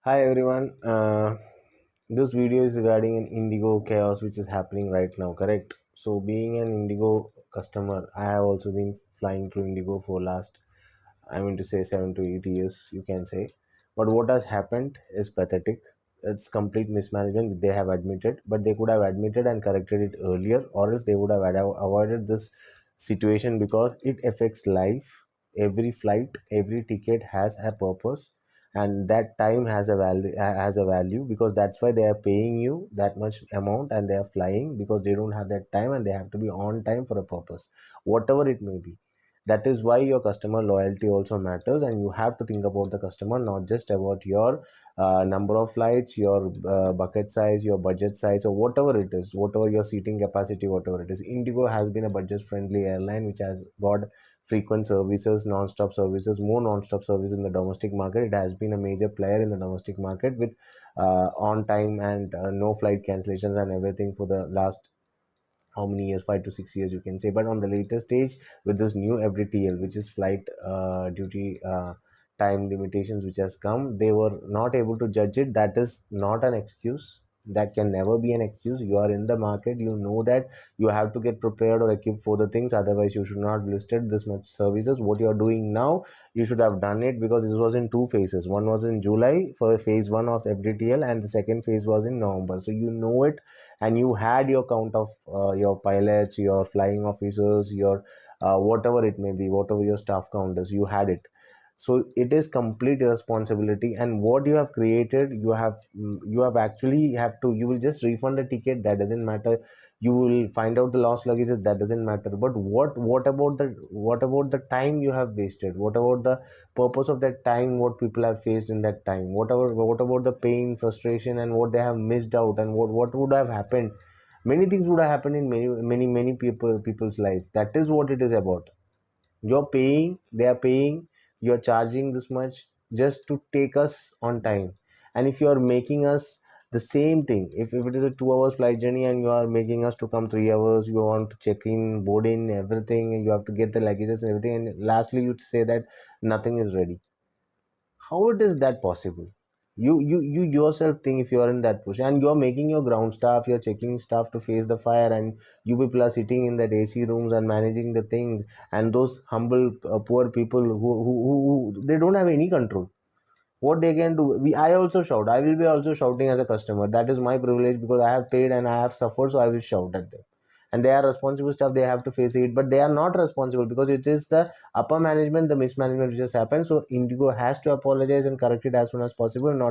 Hi everyone. This video is regarding an Indigo chaos which is happening right now, correct? So, being an Indigo customer, I have also been flying through Indigo for last, I mean to say 7 to 8 years, you can say. But what has happened is pathetic. It's complete mismanagement. They have admitted, but they could have admitted and corrected it earlier, or else they would have avoided this situation because it affects life. Every flight, every ticket has a purpose, and that time has a value because that's why they are paying you that much amount and they are flying because they don't have that time and they have to be on time for a purpose, whatever it may be. That is why your customer loyalty also matters, and you have to think about the customer, not just about your number of flights, your bucket size, your budget size, or whatever it is, whatever your seating capacity, whatever it is. Indigo has been a budget friendly airline which has got frequent services, non-stop services, more non-stop services in the domestic market. It has been a major player in the domestic market with on time and no flight cancellations and everything for the last how many years, 5 to 6 years, you can say. But on the later stage, with this new FDTL, which is flight duty time limitations, which has come, they were not able to judge it. That is not an excuse. That can never be an excuse. You are in the market, you know that you have to get prepared or equipped for the things, otherwise you should not have listed this much services. What you are doing now, you should have done it because this was in two phases. One was in July for phase one of FDTL, and the second phase was in November. So you know it, and you had your count of your pilots, your flying officers, your whatever it may be, whatever your staff count is, you had it. So it is complete responsibility, and what you have created, you have actually have to, you will just refund the ticket, that doesn't matter. You will find out the lost luggages, that doesn't matter. But what about the time you have wasted? What about the purpose of that time, what people have faced in that time? What about the pain, frustration, and what they have missed out, and what would have happened? Many things would have happened in many people's life. That is what it is about. You're paying, they are paying, you're charging this much just to take us on time. And if you're making us the same thing, if it is a 2 hours flight journey and you are making us to come 3 hours, you want to check in, board in, everything, and you have to get the luggages and everything, and lastly you say that nothing is ready. How it is that possible? You yourself think, if you are in that position and you are making your ground staff, you're checking staff to face the fire, and you people are sitting in that AC rooms and managing the things, and those humble poor people who they don't have any control. What they can do, I also shout, I will be also shouting as a customer. That is my privilege because I have paid and I have suffered, so I will shout at them. And they are responsible stuff, they have to face it, but they are not responsible because it is the upper management, the mismanagement which has happened. So Indigo has to apologize and correct it as soon as possible, not